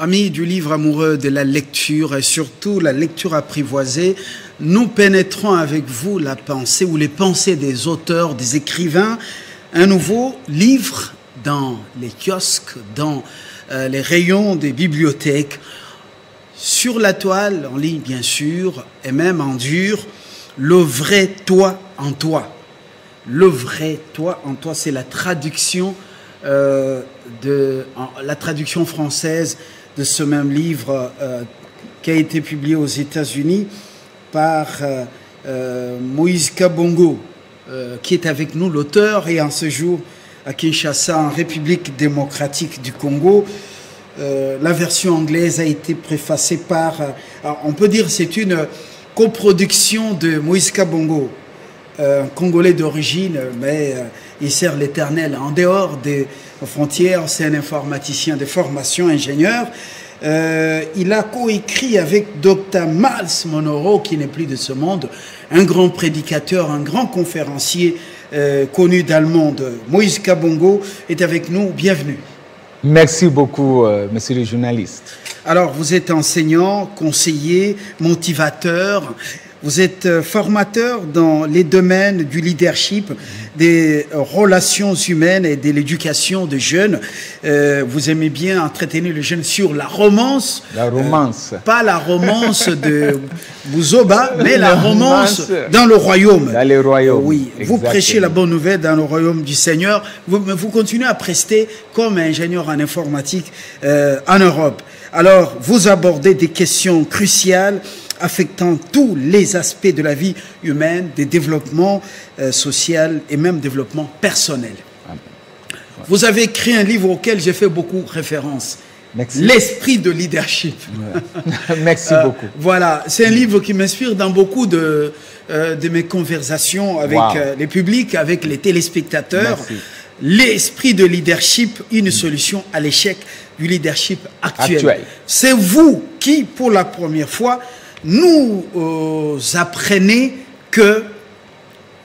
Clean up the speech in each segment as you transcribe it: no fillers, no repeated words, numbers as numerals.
Amis du livre amoureux de la lecture et surtout la lecture apprivoisée, nous pénétrons avec vous la pensée ou les pensées des auteurs, des écrivains. Un nouveau livre dans les kiosques, dans les rayons des bibliothèques, sur la toile, en ligne bien sûr, et même en dur, le vrai toi en toi. Le vrai toi en toi, c'est la traduction la traduction française de ce même livre qui a été publié aux États-Unis par Moïse Kabongo, qui est avec nous, l'auteur, et en ce jour à Kinshasa, en République démocratique du Congo. La version anglaise a été préfacée par, on peut dire c'est une coproduction de Moïse Kabongo, Congolais d'origine, mais il sert l'Éternel en dehors des frontières. C'est un informaticien de formation, ingénieur. Il a coécrit avec Dr Miles Monroe, qui n'est plus de ce monde, un grand prédicateur, un grand conférencier connu dans le monde. Moïse Kabongo est avec nous. Bienvenue. Merci beaucoup, monsieur le journaliste. Alors, vous êtes enseignant, conseiller, motivateur. Vous êtes formateur dans les domaines du leadership, des relations humaines et de l'éducation des jeunes. Vous aimez bien entretenir les jeunes sur la romance. La romance. Pas la romance de Bouzoba, mais la romance dans le royaume. Dans le royaume. Oui, exactement. Vous prêchez la bonne nouvelle dans le royaume du Seigneur. Vous continuez à prester comme ingénieur en informatique en Europe. Alors, vous abordez des questions cruciales affectant tous les aspects de la vie humaine, des développements social et même développement personnel. Vous avez écrit un livre auquel j'ai fait beaucoup référence. L'esprit de leadership. Merci beaucoup. Voilà, c'est un livre qui m'inspire dans beaucoup de mes conversations avec les publics, avec les téléspectateurs. L'esprit de leadership, une solution à l'échec du leadership actuel. C'est vous qui, pour la première fois, nous apprenez que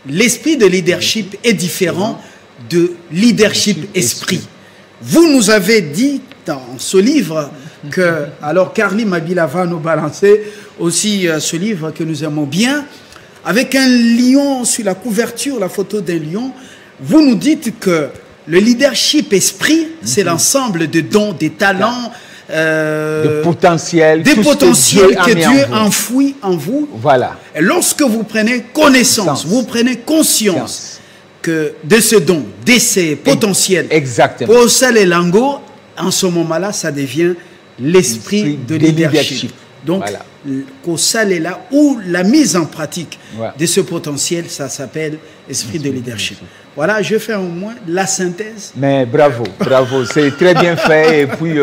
l'esprit de leadership est différent de leadership esprit. Vous nous avez dit dans ce livre que, alors Carly Mabila va nous balancer aussi ce livre que nous aimons bien, avec un lion sur la couverture, la photo d'un lion. Vous nous dites que le leadership esprit, c'est l'ensemble de dons, des talents, de potentiel, des potentiels que Dieu enfouit en vous. Voilà. Et lorsque vous prenez connaissance, vous prenez conscience que de ce don, de ces potentiels, exactement. Pour ça les langues, en ce moment-là, ça devient l'esprit de leadership. Donc, Kosal est là où la mise en pratique de ce potentiel, ça s'appelle esprit de leadership. Voilà, je fais au moins la synthèse. Mais bravo, bravo, c'est très bien fait. Et puis,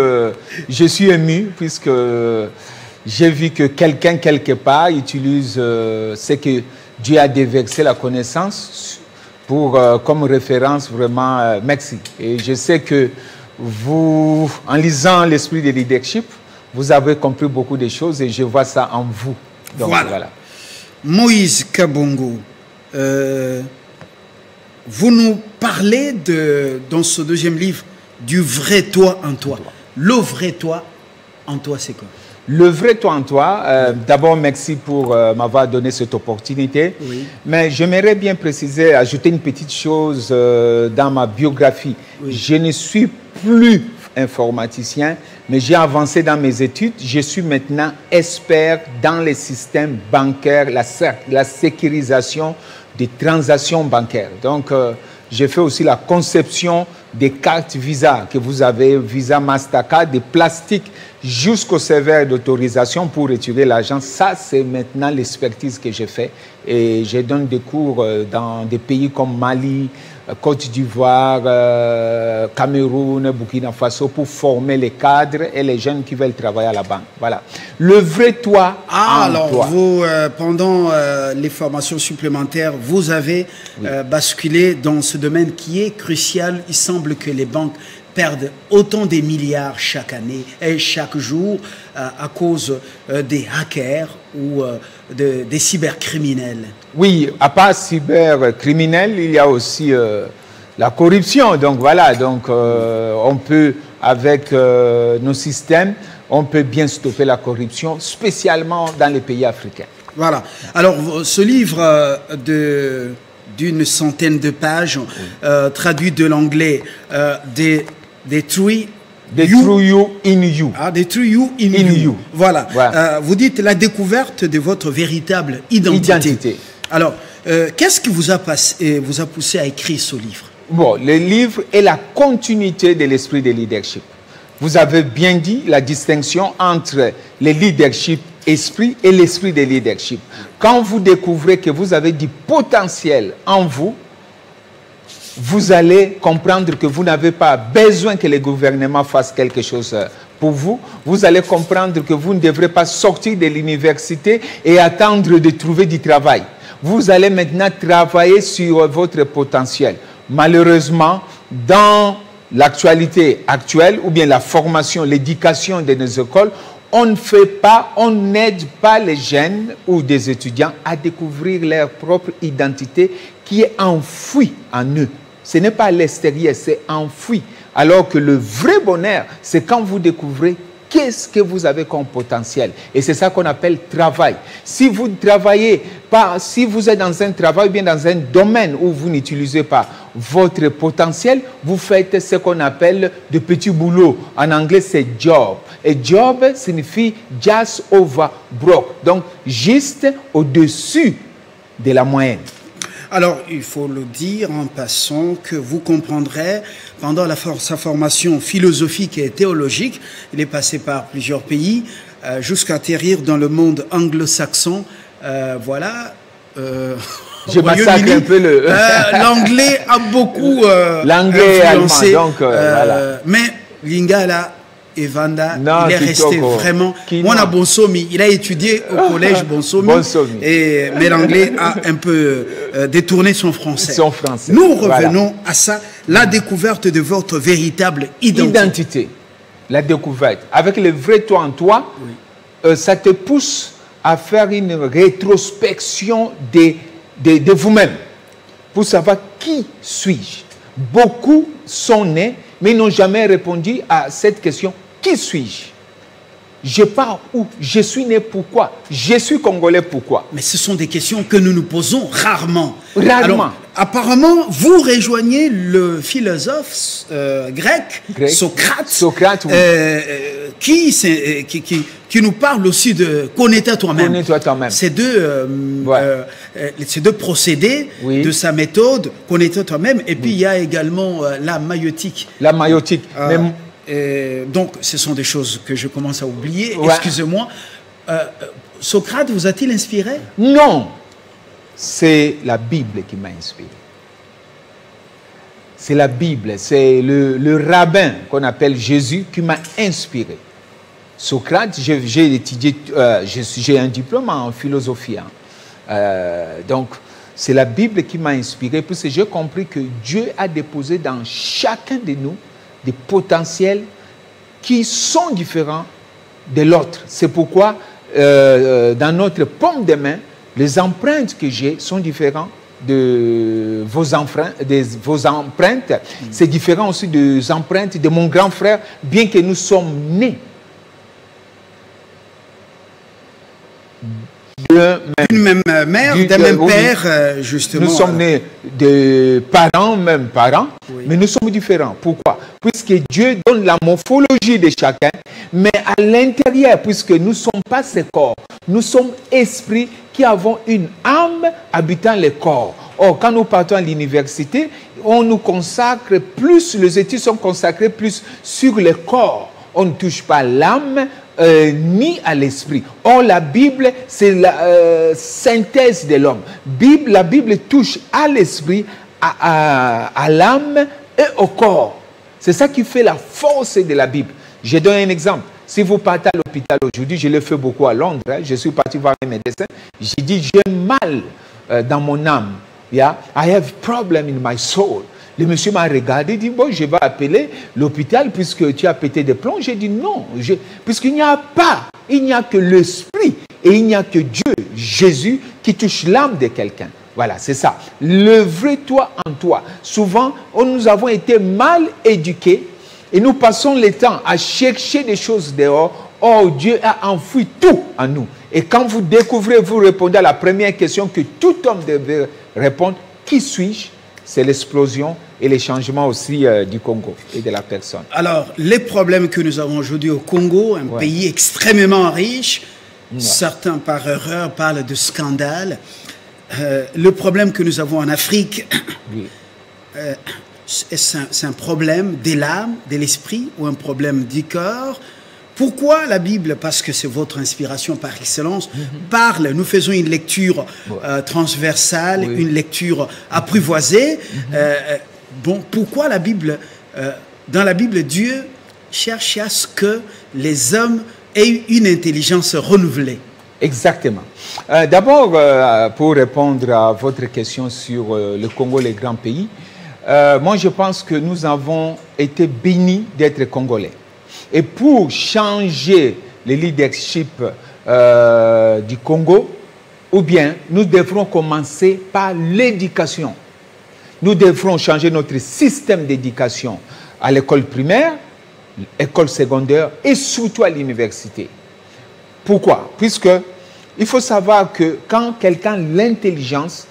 je suis ému puisque j'ai vu que quelqu'un, quelque part, utilise ce que Dieu a déversé, la connaissance, pour comme référence, vraiment, merci. Et je sais que vous, en lisant l'esprit de leadership, vous avez compris beaucoup de choses et je vois ça en vous. Donc, voilà. Moïse Kabongo, vous nous parlez dans ce deuxième livre du vrai toi en toi. Le vrai toi en toi, c'est quoi? Le vrai toi en toi, d'abord merci pour m'avoir donné cette opportunité. Oui. Mais j'aimerais bien préciser, ajouter une petite chose dans ma biographie. Oui. Je ne suis plus informaticien, mais j'ai avancé dans mes études. Je suis maintenant expert dans les systèmes bancaires, la sécurisation des transactions bancaires. Donc, j'ai fait aussi la conception des cartes Visa que vous avez, Visa, Mastercard, des plastiques jusqu'au serveur d'autorisation pour retirer l'argent. Ça, c'est maintenant l'expertise que j'ai fait. Et je donne des cours dans des pays comme Mali, Côte d'Ivoire, Cameroun, Burkina Faso pour former les cadres et les jeunes qui veulent travailler à la banque. Voilà. Le vrai toi en toi. Vous, pendant les formations supplémentaires, vous avez basculé dans ce domaine qui est crucial. Il semble que les banques perdent autant de milliards chaque année et chaque jour à cause des hackers ou des cybercriminels. Oui, à part cybercriminels, il y a aussi la corruption. Donc voilà, donc on peut, avec nos systèmes, on peut bien stopper la corruption, spécialement dans les pays africains. Voilà. Alors, ce livre d'une centaine de pages, traduit de l'anglais, des True You in You. Ah, des True You in You. Voilà. Vous dites la découverte de votre véritable identité. Alors, qu'est-ce qui vous a poussé à écrire ce livre? Bon, le livre est la continuité de l'esprit de leadership. Vous avez bien dit la distinction entre le leadership esprit et l'esprit de leadership. Quand vous découvrez que vous avez du potentiel en vous, vous allez comprendre que vous n'avez pas besoin que le gouvernement fasse quelque chose pour vous. Vous allez comprendre que vous ne devrez pas sortir de l'université et attendre de trouver du travail. Vous allez maintenant travailler sur votre potentiel. Malheureusement, dans l'actualité actuelle, ou bien la formation, l'éducation de nos écoles, on ne fait pas, on n'aide pas les jeunes ou des étudiants à découvrir leur propre identité qui est enfouie en eux. Ce n'est pas à l'extérieur, c'est enfoui. Alors que le vrai bonheur, c'est quand vous découvrez qu'est-ce que vous avez comme potentiel. Et c'est ça qu'on appelle travail. Si vous travaillez pas, si vous êtes dans un travail, bien dans un domaine où vous n'utilisez pas votre potentiel, vous faites ce qu'on appelle de petits boulots. En anglais, c'est job. Et job signifie just over broke. Donc, juste au-dessus de la moyenne. Alors, il faut le dire en passant que vous comprendrez, pendant sa formation philosophique et théologique, il est passé par plusieurs pays, jusqu'à atterrir dans le monde anglo-saxon. Voilà. Je massacre un peu le... L'anglais a beaucoup l'anglais influencé. Allemand, donc, voilà. Mais Lingala et Vanda, il est resté vraiment... Mwana Bonsomi, il a étudié au collège Bonsomi. Mais l'anglais a un peu détourné son français. Nous revenons à ça, la découverte de votre véritable identité. La découverte. Avec le vrai toi en toi, ça te pousse à faire une rétrospection de vous-même pour savoir qui suis-je. Beaucoup sont nés, mais ils n'ont jamais répondu à cette question. Qui suis-je? Je pars où? Je suis né pourquoi? Je suis congolais pourquoi? Mais ce sont des questions que nous nous posons rarement. Rarement. Alors, apparemment, vous rejoignez le philosophe grec, Socrate, qui nous parle aussi de connais-toi toi-même. Connais-toi toi-même. Ces deux procédés de sa méthode, connais-toi toi-même, et puis il y a également la maïotique. La maïotique. Donc, ce sont des choses que je commence à oublier. Excusez-moi. Socrate vous a-t-il inspiré? Non. C'est la Bible qui m'a inspiré. C'est la Bible, c'est le rabbin qu'on appelle Jésus qui m'a inspiré. Socrate, j'ai étudié, j'ai un diplôme en philosophie. Donc, c'est la Bible qui m'a inspiré, parce que j'ai compris que Dieu a déposé dans chacun de nous des potentiels qui sont différents de l'autre. C'est pourquoi, dans notre paume de main, les empreintes que j'ai sont différentes de vos empreintes. C'est différent aussi des empreintes de mon grand frère, bien que nous sommes nés d'une même mère, d'un même père, justement. Nous sommes nés de même parents, mais nous sommes différents. Pourquoi? Puisque Dieu donne la morphologie de chacun, mais à l'intérieur, puisque nous ne sommes pas ces corps, nous sommes esprits qui avons une âme habitant les corps. Or, quand nous partons à l'université, on nous consacre plus, les études sont consacrées plus sur le corps. On ne touche pas l'âme, ni à l'esprit. Or, la Bible, c'est la synthèse de l'homme. La Bible touche à l'esprit, à l'âme et au corps. C'est ça qui fait la force de la Bible. Je donne un exemple. Si vous partez à l'hôpital aujourd'hui, je le fais beaucoup à Londres, je suis parti voir un médecin, j'ai dit, j'ai mal dans mon âme. Yeah? I have problem in my soul. Le monsieur m'a regardé et dit, bon, je vais appeler l'hôpital puisque tu as pété des plombs. J'ai dit non, puisqu'il n'y a pas, il n'y a que l'esprit et il n'y a que Dieu, Jésus, qui touche l'âme de quelqu'un. Voilà, c'est ça. Le vrai toi en toi. Souvent, nous avons été mal éduqués et nous passons le temps à chercher des choses dehors. Oh, Dieu a enfoui tout en nous. Et quand vous découvrez, vous répondez à la première question que tout homme devait répondre, qui suis-je? C'est l'explosion et les changements aussi du Congo et de la personne. Alors, les problèmes que nous avons aujourd'hui au Congo, un pays extrêmement riche, certains par erreur parlent de scandale. Le problème que nous avons en Afrique, c'est un problème de l'âme, de l'esprit ou un problème du cœur. Pourquoi la Bible, parce que c'est votre inspiration par excellence, parle, nous faisons une lecture transversale, une lecture apprivoisée. Bon, pourquoi la Bible, dans la Bible, Dieu cherche à ce que les hommes aient une intelligence renouvelée? Exactement. D'abord, pour répondre à votre question sur le Congo, les grands pays, moi je pense que nous avons été bénis d'être Congolais. Et pour changer le leadership du Congo, ou bien nous devrons commencer par l'éducation. Nous devrons changer notre système d'éducation à l'école primaire, l'école secondaire et surtout à l'université. Pourquoi? Puisque il faut savoir que quand quelqu'un a l'intelligence,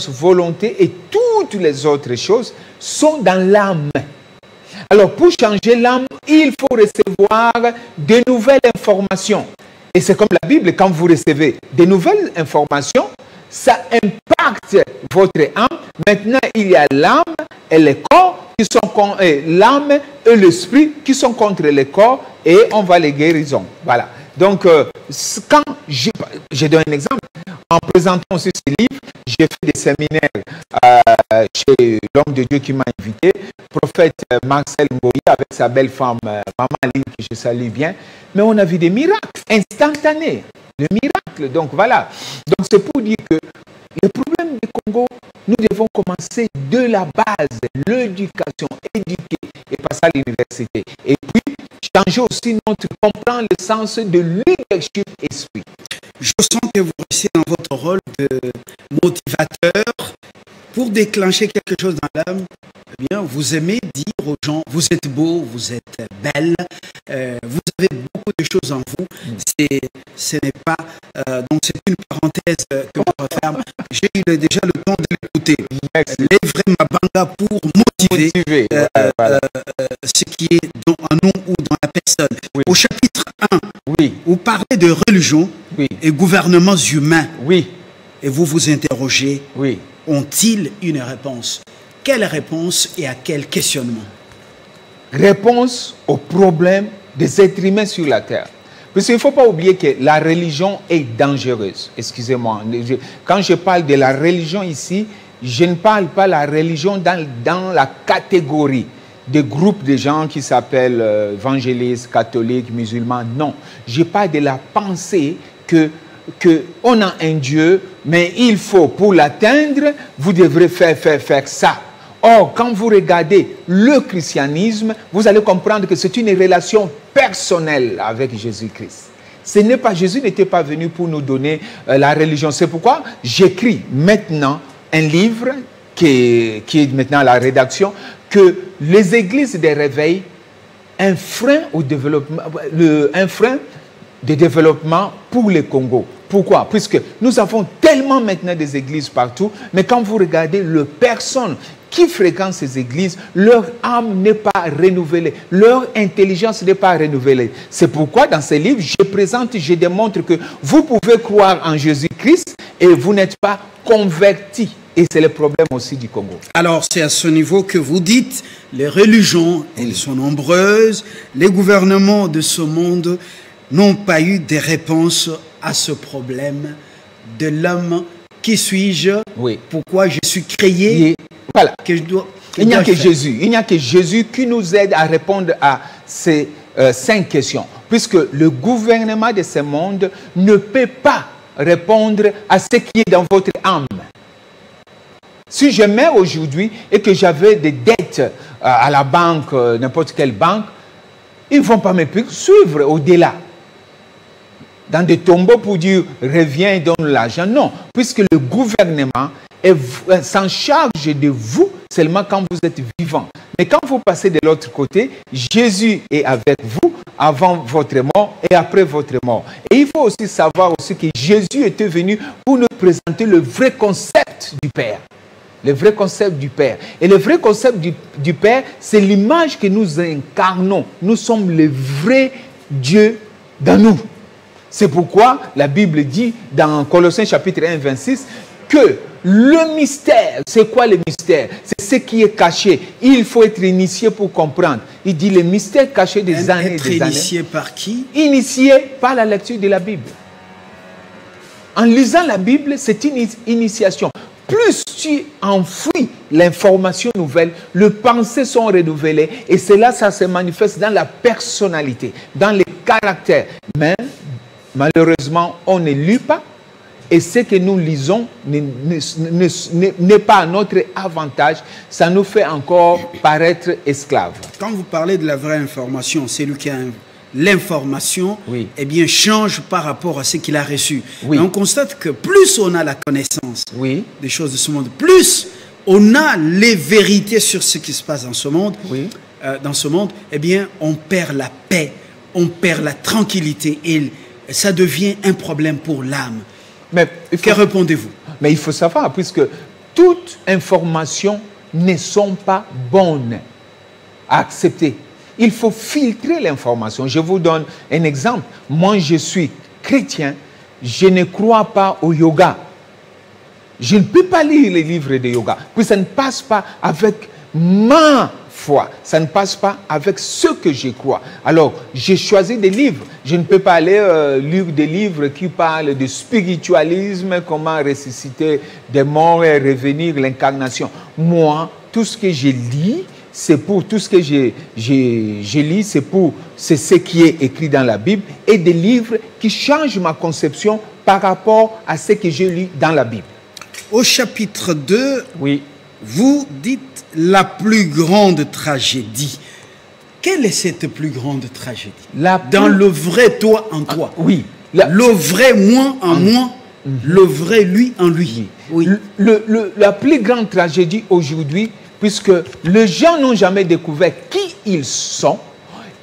volonté et toutes les autres choses sont dans l'âme. Alors, pour changer l'âme, il faut recevoir de nouvelles informations. Et c'est comme la Bible, quand vous recevez de nouvelles informations, ça impacte votre âme. Maintenant, il y a l'âme et le corps qui sont contre l'âme et l'esprit qui sont contre le corps et on va les guérisons. Voilà. Donc, quand je donne un exemple, en présentant aussi ce livre, j'ai fait des séminaires chez l'homme de Dieu qui m'a invité, prophète Marcel Ngoyi avec sa belle femme, Maman Aline, que je salue bien. Mais on a vu des miracles instantanés, des miracles. Donc voilà. Donc c'est pour dire que le problème du Congo, nous devons commencer de la base, l'éducation, éduquer et passer à l'université. Et puis, changer aussi comprendre le sens de leadership esprit. Je sens que vous restez dans votre rôle de motivateur. Pour déclencher quelque chose dans l'âme, eh bien, vous aimez dire aux gens, vous êtes beau, vous êtes belle, vous avez beaucoup de choses en vous. Ce n'est pas... donc, c'est une parenthèse que je referme. J'ai eu déjà le temps de l'écouter. Lèverai ma banga pour motiver ce qui est en nous ou dans la personne. Oui. Au chapitre 1, vous parlez de religion et gouvernements humains. Et vous vous interrogez, ont-ils une réponse? Quelle réponse et à quel questionnement? Réponse aux problèmes des êtres humains sur la terre. Parce qu'il ne faut pas oublier que la religion est dangereuse. Excusez-moi. Quand je parle de la religion ici, je ne parle pas de la religion dans la catégorie des groupes de gens qui s'appellent évangélistes, catholiques, musulmans. Non. Je parle de la pensée qu'on a un Dieu, mais il faut, pour l'atteindre, vous devrez faire ça. Or, quand vous regardez le christianisme, vous allez comprendre que c'est une relation personnelle avec Jésus-Christ. Jésus n'était pas venu pour nous donner la religion. C'est pourquoi j'écris maintenant un livre qui est maintenant à la rédaction, que les églises de réveil, un frein au développement, un frein de développement pour le Congo. Pourquoi? Puisque nous avons tellement maintenant des églises partout, mais quand vous regardez les personnes qui fréquentent ces églises, leur âme n'est pas renouvelée, leur intelligence n'est pas renouvelée. C'est pourquoi dans ces livres, je démontre que vous pouvez croire en Jésus-Christ et vous n'êtes pas convertis. Et c'est le problème aussi du Congo. Alors, c'est à ce niveau que vous dites, les religions, elles sont nombreuses, les gouvernements de ce monde n'ont pas eu de réponse à ce problème de l'homme. Qui suis-je? Pourquoi je suis créé? Voilà. Il n'y a que Jésus. Il n'y a que Jésus qui nous aide à répondre à ces 5 questions. Puisque le gouvernement de ce monde ne peut pas répondre à ce qui est dans votre âme. Si je mets aujourd'hui et que j'avais des dettes à la banque, n'importe quelle banque, ils ne vont pas me suivre au-delà. Dans des tombeaux pour dire reviens et donne l'argent. Non, puisque le gouvernement s'en charge de vous seulement quand vous êtes vivant. Mais quand vous passez de l'autre côté, Jésus est avec vous avant votre mort et après votre mort. Et il faut aussi savoir aussi que Jésus était venu pour nous présenter le vrai concept du Père. Le vrai concept du Père. Et le vrai concept du Père, c'est l'image que nous incarnons. Nous sommes le vrai Dieu dans nous. C'est pourquoi la Bible dit dans Colossiens chapitre 1, 26, que le mystère, c'est quoi le mystère? C'est ce qui est caché. Il faut être initié pour comprendre. Il dit le mystère caché des années et des années. Initié par qui? Initié par la lecture de la Bible. En lisant la Bible, c'est une initiation. Plus tu enfouis l'information nouvelle, les pensées sont renouvelées et cela, ça se manifeste dans la personnalité, dans les caractères. Mais malheureusement, on ne lit pas et ce que nous lisons n'est pas à notre avantage. Ça nous fait encore paraître esclaves. Quand vous parlez de la vraie information, c'est lui qui a l'information, oui, eh bien, change par rapport à ce qu'il a reçu. Oui. Et on constate que plus on a la connaissance, oui, des choses de ce monde, plus on a les vérités sur ce qui se passe dans ce monde, oui, eh bien, on perd la paix, on perd la tranquillité et ça devient un problème pour l'âme. Mais que répondez-vous? Mais il faut savoir, puisque toutes informations ne sont pas bonnes à accepter. Il faut filtrer l'information. Je vous donne un exemple. Moi, je suis chrétien. Je ne crois pas au yoga. Je ne peux pas lire les livres de yoga. Puis ça ne passe pas avec ma foi. Ça ne passe pas avec ce que je crois. Alors, j'ai choisi des livres. Je ne peux pas aller lire des livres qui parlent de spiritualisme, comment ressusciter des morts et revenir, l'incarnation. Moi, tout ce que je lis, c'est pour tout ce que je lis, c'est ce qui est écrit dans la Bible et des livres qui changent ma conception par rapport à ce que je lis dans la Bible. Au chapitre 2, oui, vous dites la plus grande tragédie. Quelle est cette plus grande tragédie? Dans le vrai toi en toi. Oui. Le vrai moi en moi, le vrai lui en lui. Oui. La plus grande tragédie aujourd'hui, puisque les gens n'ont jamais découvert qui ils sont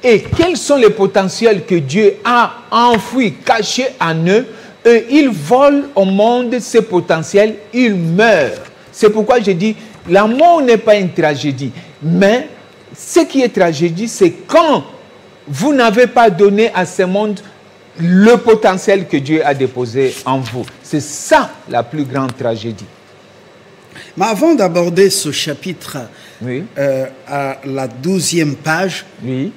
et quels sont les potentiels que Dieu a enfouis, cachés en eux, et ils volent au monde ces potentiels, ils meurent. C'est pourquoi je dis, la mort n'est pas une tragédie, mais ce qui est tragédie, c'est quand vous n'avez pas donné à ce monde le potentiel que Dieu a déposé en vous. C'est ça la plus grande tragédie. Mais avant d'aborder ce chapitre, oui, à la 12e page, oui,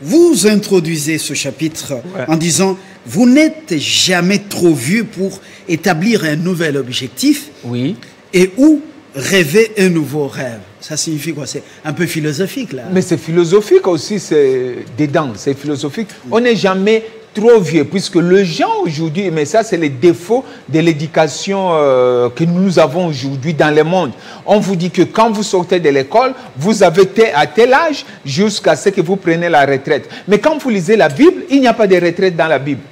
vous introduisez ce chapitre en disant « Vous n'êtes jamais trop vieux pour établir un nouvel objectif oui, et ou rêver un nouveau rêve. » Ça signifie quoi? C'est un peu philosophique, là. Mais c'est philosophique aussi, c'est dedans, c'est philosophique. On n'est jamais trop vieux, puisque les gens aujourd'hui, mais ça c'est les défauts de l'éducation que nous avons aujourd'hui dans le monde. On vous dit que quand vous sortez de l'école, vous avez à tel âge jusqu'à ce que vous preniez la retraite. Mais quand vous lisez la Bible, il n'y a pas de retraite dans la Bible.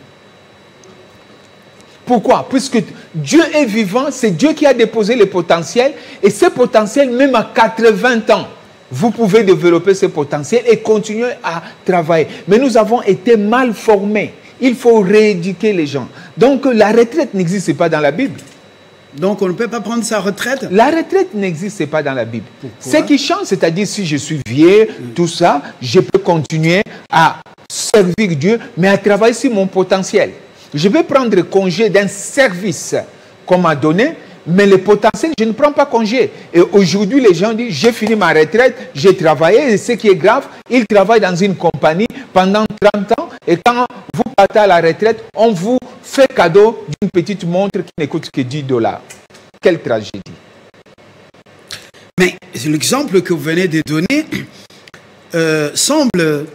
Pourquoi? Puisque Dieu est vivant, c'est Dieu qui a déposé le potentiel, et ce potentiel, même à 80 ans, vous pouvez développer ce potentiel et continuer à travailler. Mais nous avons été mal formés. Il faut rééduquer les gens. Donc la retraite n'existe pas dans la Bible. Donc on ne peut pas prendre sa retraite? La retraite n'existe pas dans la Bible. Pourquoi? Ce qui change, c'est-à-dire si je suis vieux, tout ça, je peux continuer à servir Dieu, mais à travailler sur mon potentiel. Je vais prendre congé d'un service qu'on m'a donné, mais le potentiel, je ne prends pas congé. Et aujourd'hui, les gens disent, j'ai fini ma retraite, j'ai travaillé, et ce qui est grave, ils travaillent dans une compagnie pendant 30 ans, et quand vous partez à la retraite, on vous fait cadeau d'une petite montre qui ne coûte que $10. Quelle tragédie. Mais l'exemple que vous venez de donner semble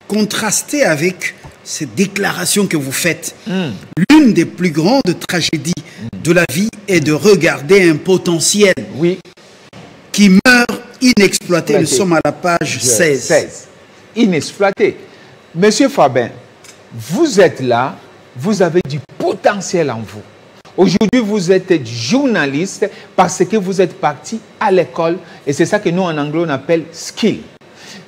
contraster avec cette déclaration que vous faites. L'une des plus grandes tragédies de la vie est de regarder un potentiel qui meurt inexploité. Nous sommes à la page 16. Inexploité. Monsieur Fabin, vous êtes là, vous avez du potentiel en vous. Aujourd'hui, vous êtes journaliste parce que vous êtes parti à l'école et c'est ça que nous en anglais on appelle skill.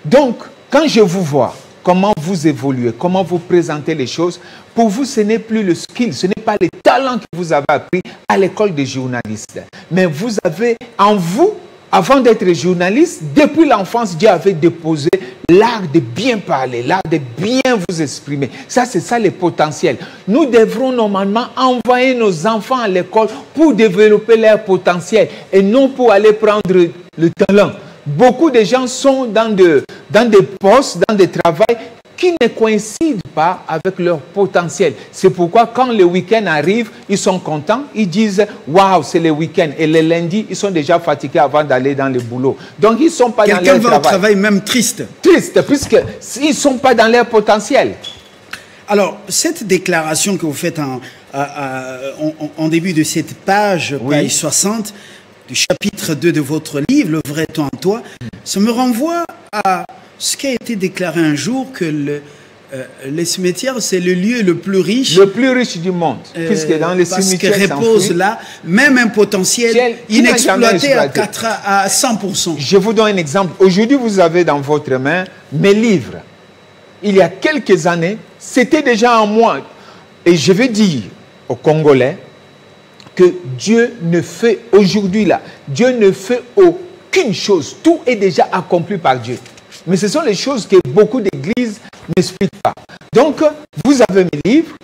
Donc, quand je vous vois, comment vous évoluez, comment vous présentez les choses. Pour vous, ce n'est plus le skill, ce n'est pas les talents que vous avez appris à l'école des journalistes. Mais vous avez en vous, avant d'être journaliste, depuis l'enfance, Dieu avait déposé l'art de bien parler, l'art de bien vous exprimer. Ça, c'est ça le potentiel. Nous devrons normalement envoyer nos enfants à l'école pour développer leur potentiel et non pour aller prendre le talent. Beaucoup de gens sont dans des postes, dans des travaux qui ne coïncident pas avec leur potentiel. C'est pourquoi quand le week-end arrive, ils sont contents, ils disent « Waouh, c'est le week-end ». Et le lundi, ils sont déjà fatigués avant d'aller dans le boulot. Donc, ils ne sont pas dans leur travail. Quelqu'un va au travail même triste. Triste, puisqu'ils ne sont pas dans leur potentiel. Alors, cette déclaration que vous faites en début de cette page, page 60, du chapitre 2 de votre livre, Le vrai toi en toi, ça me renvoie à ce qui a été déclaré un jour que les cimetières, c'est le lieu le plus riche. Le plus riche du monde. Puisque dans les cimetières, parce que repose là, même un potentiel inexploité à 100%. Je vous donne un exemple. Aujourd'hui, vous avez dans votre main mes livres. Il y a quelques années, c'était déjà en moi. Et je vais dire aux Congolais que Dieu ne fait aujourd'hui là, Dieu ne fait aucune chose. Tout est déjà accompli par Dieu. Mais ce sont les choses que beaucoup d'églises n'expliquent pas. Donc, vous avez mes livres.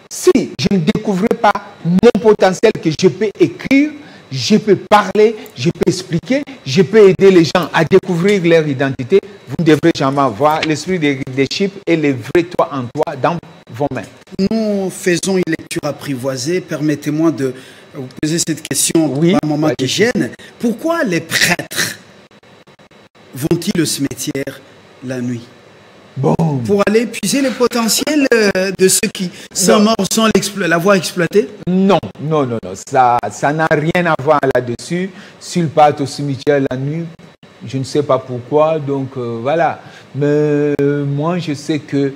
Si je ne découvrais pas mon potentiel que je peux écrire, je peux parler, je peux expliquer, je peux aider les gens à découvrir leur identité, vous ne devrez jamais avoir l'esprit de leadership et le vrai toi en toi dans vos mains. Nous faisons une lecture apprivoisée. Permettez-moi de vous poser cette question à un moment qui gêne. Pourquoi les prêtres vont-ils au cimetière la nuit? Pour aller puiser le potentiel de ceux qui sont morts sans l'avoir exploité? Non. Ça n'a rien à voir là-dessus. S'ils partent au cimetière la nuit, je ne sais pas pourquoi. Donc voilà. Mais moi, je sais que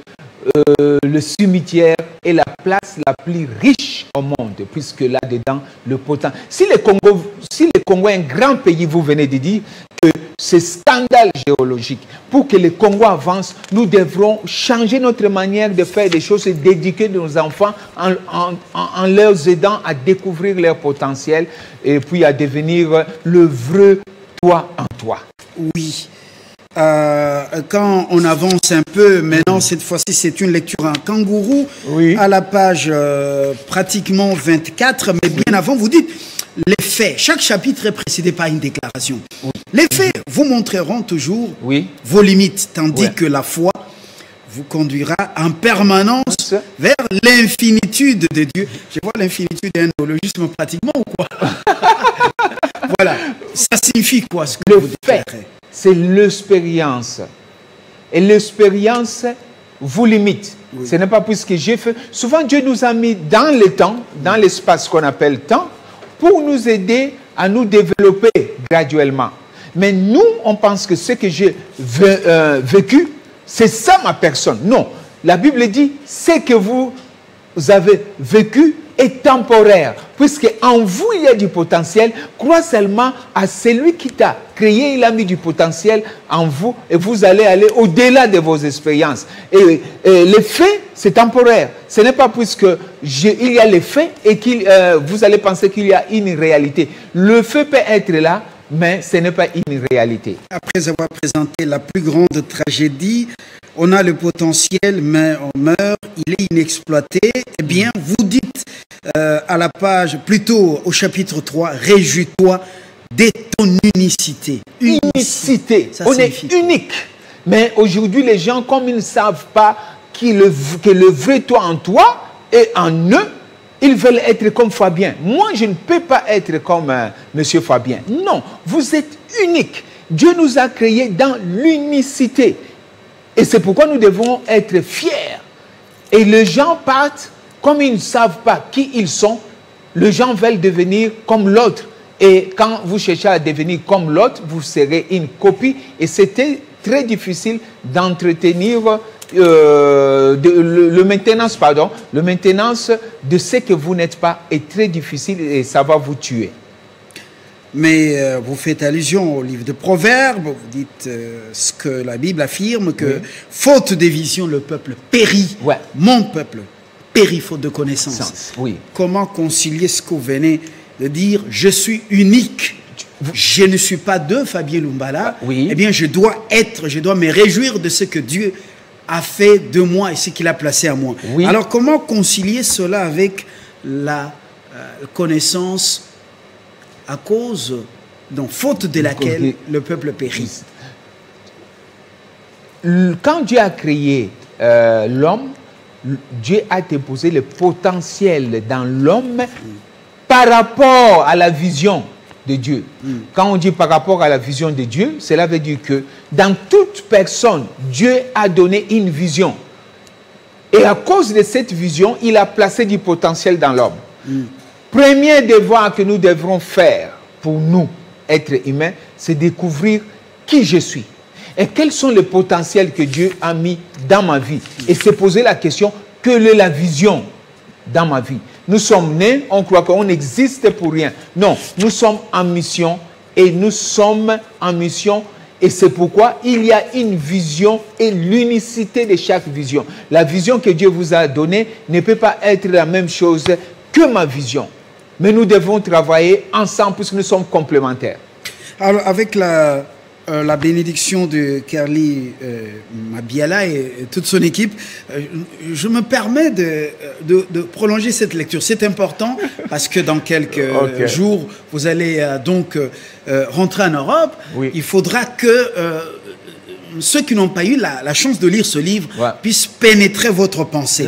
le cimetière est la place la plus riche au monde, puisque là-dedans, le potentiel. Si le Congo est un grand pays, vous venez de dire que c'est scandale géologique. Pour que le Congo avance, nous devrons changer notre manière de faire des choses et d'éduquer nos enfants en leur aidant à découvrir leur potentiel et puis à devenir le vrai toi en toi. Oui. Quand on avance un peu, maintenant cette fois-ci c'est une lecture en kangourou, à la page pratiquement 24, mais bien avant vous dites les faits. Chaque chapitre est précédé par une déclaration. Les faits vous montreront toujours vos limites, tandis que la foi vous conduira en permanence vers l'infinitude de Dieu. Je vois l'infinitude d'un néologisme pratiquement ou quoi? Voilà, ça signifie quoi ce que vous déclarez? C'est l'expérience. Et l'expérience vous limite. Ce n'est pas puisque j'ai fait... Souvent, Dieu nous a mis dans le temps, dans l'espace qu'on appelle temps, pour nous aider à nous développer graduellement. Mais nous, on pense que ce que j'ai vécu, c'est ça ma personne. Non. La Bible dit, ce que vous avez vécu est temporaire. Puisque en vous, il y a du potentiel. Crois seulement à celui qui t'a créé. Il a mis du potentiel en vous. Et vous allez aller au-delà de vos expériences. Et les faits, c'est temporaire. Ce n'est pas puisque il y a les faits et que vous allez penser qu'il y a une réalité. Le fait peut être là, mais ce n'est pas une réalité. Après avoir présenté la plus grande tragédie, on a le potentiel, mais on meurt, il est inexploité. Eh bien, vous dites à la page, plutôt au chapitre 3, réjouis-toi de ton unicité. Unicité. On est unique. Mais aujourd'hui, les gens, comme ils ne savent pas que le vrai toi en toi est en eux, ils veulent être comme Fabien. Moi, je ne peux pas être comme Monsieur Fabien. Non, vous êtes unique. Dieu nous a créés dans l'unicité. Et c'est pourquoi nous devons être fiers. Et les gens partent, comme ils ne savent pas qui ils sont, les gens veulent devenir comme l'autre. Et quand vous cherchez à devenir comme l'autre, vous serez une copie. Et c'était très difficile d'entretenir le maintenance de ce que vous n'êtes pas est très difficile et ça va vous tuer. Mais vous faites allusion au livre de Proverbes, vous dites ce que la Bible affirme, que faute de vision, le peuple périt. Ouais. Mon peuple périt faute de connaissance. Oui. Comment concilier ce que vous venez de dire, je suis unique, je ne suis pas de Fabien Lumbala, Oui. eh bien je dois me réjouir de ce que Dieu a fait de moi et ce qu'il a placé à moi. Oui. Alors comment concilier cela avec la connaissance à cause, donc faute de laquelle le peuple périt? Quand Dieu a créé l'homme, Dieu a déposé le potentiel dans l'homme par rapport à la vision de Dieu. Quand on dit par rapport à la vision de Dieu, cela veut dire que dans toute personne, Dieu a donné une vision. Et à cause de cette vision, il a placé du potentiel dans l'homme. Premier devoir que nous devrons faire pour nous, êtres humains, c'est découvrir qui je suis. Et quels sont les potentiels que Dieu a mis dans ma vie. Et se poser la question, quelle est la vision dans ma vie? Nous sommes nés, on croit qu'on existe pour rien. Non, nous sommes en mission et nous sommes en mission. Et c'est pourquoi il y a une vision et l'unicité de chaque vision. La vision que Dieu vous a donnée ne peut pas être la même chose que ma vision. Mais nous devons travailler ensemble puisque nous sommes complémentaires. Alors, avec la bénédiction de Carly Mabiala et toute son équipe, je me permets de prolonger cette lecture. C'est important parce que dans quelques jours, vous allez donc rentrer en Europe. Oui. Il faudra que ceux qui n'ont pas eu la chance de lire ce livre puissent pénétrer votre pensée.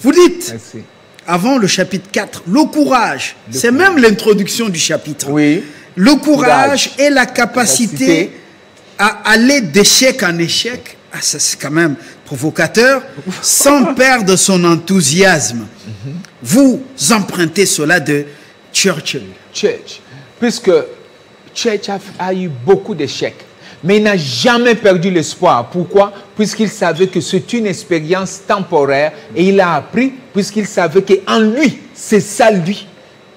Vous dites... Merci. Avant le chapitre 4, le courage, c'est même l'introduction du chapitre. Oui. Le courage est la capacité à aller d'échec en échec, c'est quand même provocateur, sans perdre son enthousiasme. Vous empruntez cela de Churchill. Puisque Churchill a eu beaucoup d'échecs. Mais il n'a jamais perdu l'espoir. Pourquoi? Puisqu'il savait que c'est une expérience temporaire et il a appris puisqu'il savait qu'en lui, c'est ça lui.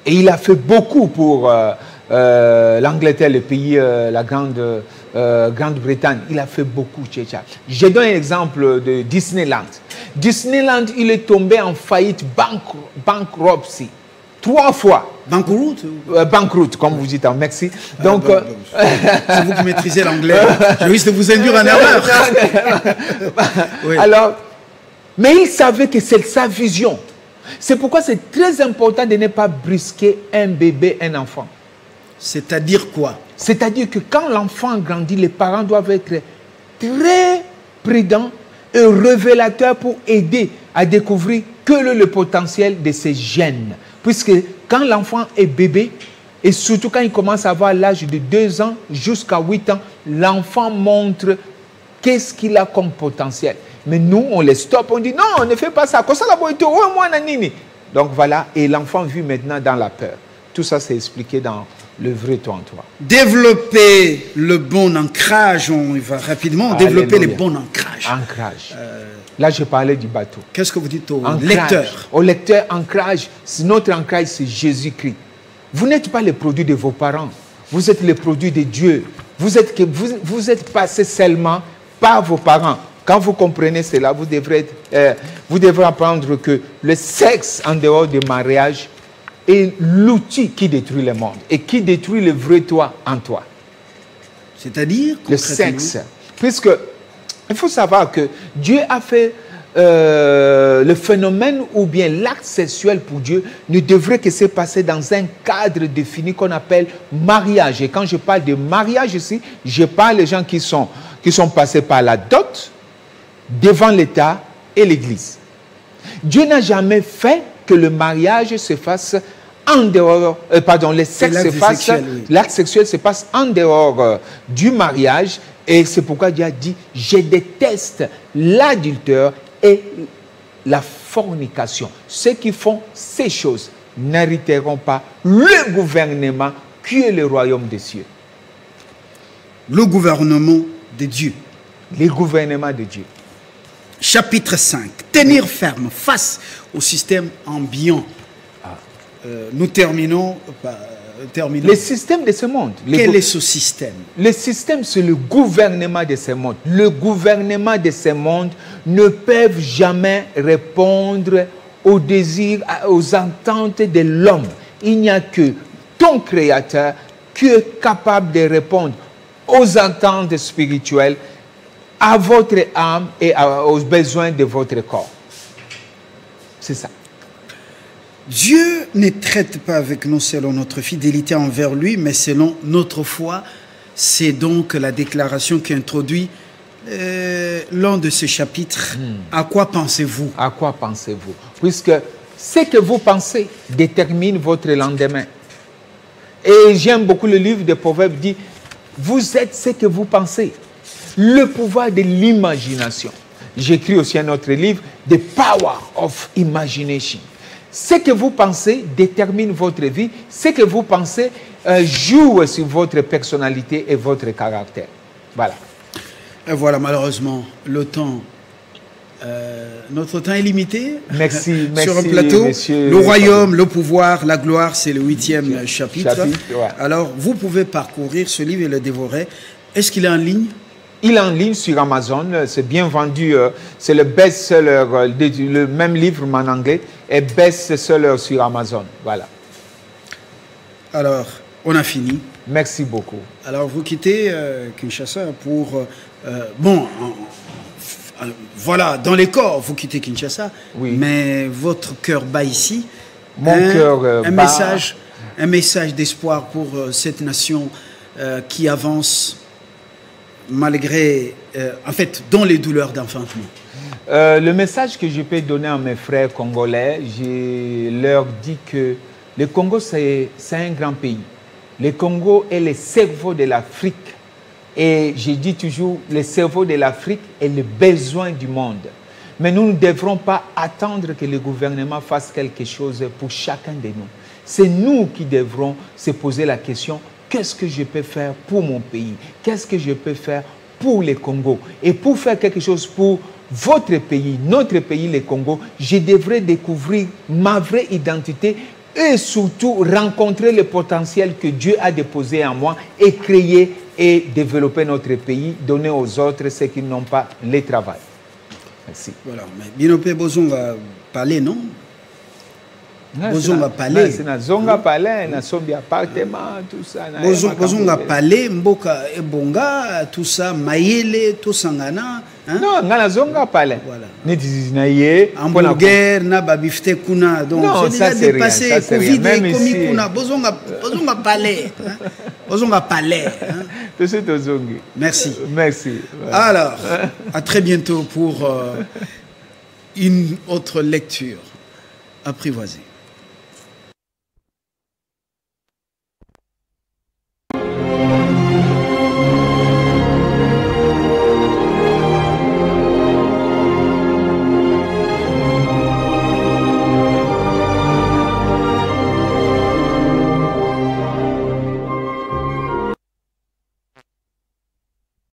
Et il a fait beaucoup pour l'Angleterre, le pays, la Grande-Bretagne. Il a fait beaucoup, Churchill. Je donne un exemple de Disneyland. Disneyland, il est tombé en faillite, bankruptcy. 3 fois. Banqueroute Banqueroute, comme vous dites en Mexique. Donc, c'est vous qui maîtrisez l'anglais. Je risque de vous induire en erreur. Oui. Alors, mais il savait que c'est sa vision. C'est pourquoi c'est très important de ne pas brusquer un bébé, un enfant. C'est-à-dire quoi? C'est-à-dire que quand l'enfant grandit, les parents doivent être très prudents et révélateurs pour aider à découvrir quel est le potentiel de ces gènes. Puisque quand l'enfant est bébé, et surtout quand il commence à avoir l'âge de 2 ans jusqu'à 8 ans, l'enfant montre qu'est-ce qu'il a comme potentiel. Mais nous, on les stoppe, on dit non, ne fais pas ça. Donc voilà, et l'enfant vit maintenant dans la peur. Tout ça, c'est expliqué dans le vrai toi en toi. Développer le bon ancrage, on va rapidement développer les bons ancrages. Là, je parlais du bateau. Qu'est-ce que vous dites au lecteur? Au lecteur, ancrage, notre ancrage, c'est Jésus-Christ. Vous n'êtes pas le produit de vos parents. Vous êtes le produit de Dieu. Vous êtes passé seulement par vos parents. Quand vous comprenez cela, vous devrez apprendre que le sexe en dehors du mariage est l'outil qui détruit le monde et qui détruit le vrai toi en toi. C'est-à-dire le sexe. Puisque il faut savoir que Dieu a fait le phénomène ou bien l'acte sexuel pour Dieu ne devrait que se passer dans un cadre défini qu'on appelle mariage. Et quand je parle de mariage ici, je parle des gens qui sont passés par la dot devant l'État et l'Église. Dieu n'a jamais fait que le mariage se fasse en dehors, l'acte sexuel se passe en dehors du mariage. Et c'est pourquoi Dieu a dit, je déteste l'adultère et la fornication. Ceux qui font ces choses n'hériteront pas le gouvernement qui est le royaume des cieux. Le gouvernement de Dieu. Le gouvernement de Dieu. Chapitre 5. Tenir ferme face au système ambiant. Nous terminons terminons. Le système de ce monde. Quel est ce système? Le système, c'est le gouvernement de ce monde. Le gouvernement de ce monde ne peut jamais répondre aux désirs, aux attentes de l'homme. Il n'y a que ton Créateur qui est capable de répondre aux attentes spirituelles, à votre âme et aux besoins de votre corps. C'est ça. Dieu ne traite pas avec nous selon notre fidélité envers lui, mais selon notre foi. C'est donc la déclaration qui introduit l'un de ces chapitres. À quoi pensez-vous? À quoi pensez-vous? Puisque ce que vous pensez détermine votre lendemain. Et j'aime beaucoup le livre des Proverbes dit, vous êtes ce que vous pensez. Le pouvoir de l'imagination. J'écris aussi un autre livre, The Power of Imagination. Ce que vous pensez détermine votre vie. Ce que vous pensez joue sur votre personnalité et votre caractère. Voilà. Et voilà, malheureusement, le temps, notre temps est limité. Merci, merci. Sur un plateau, monsieur, le royaume, le pouvoir, la gloire, c'est le 8e chapitre. Ouais. Alors, vous pouvez parcourir ce livre et le dévorer. Est-ce qu'il est en ligne? Il est en ligne sur Amazon, c'est bien vendu, c'est le best-seller, le même livre mais en anglais est best-seller sur Amazon. Voilà. Alors, on a fini. Merci beaucoup. Alors, vous quittez Kinshasa pour... voilà, dans les corps, vous quittez Kinshasa, oui. Mais votre cœur bat ici. Mon cœur bat. Un message d'espoir pour cette nation qui avance malgré, en fait, dans les douleurs d'enfantement. Le message que je peux donner à mes frères congolais, je leur dis que le Congo, c'est un grand pays. Le Congo est le cerveau de l'Afrique. Et je dis toujours, le cerveau de l'Afrique est le besoin du monde. Mais nous ne devrons pas attendre que le gouvernement fasse quelque chose pour chacun de nous. C'est nous qui devrons se poser la question, qu'est-ce que je peux faire pour mon pays? Qu'est-ce que je peux faire pour le Congo? Et pour faire quelque chose pour votre pays, notre pays, le Congo, je devrais découvrir ma vraie identité et surtout rencontrer le potentiel que Dieu a déposé en moi et créer et développer notre pays, donner aux autres ceux qui n'ont pas le travail. Merci. Voilà, mais Binopé Bozon va parler, non? Bozon va parler. Zonga parler, na sombi appartement, tout ça. Bozon va parler, Mboka Ebonga, tout ça, Maïle, tout sangana. Non, ngana zonga parler. Voilà. Ne disinaye. Hamburger, na babifte kuna. Donc, non, ça c'est rien. Ça c'est rien. Même ici. Bozon va parler. Bozon va parler. Merci. Merci. Alors, à très bientôt pour une autre lecture apprivoisée.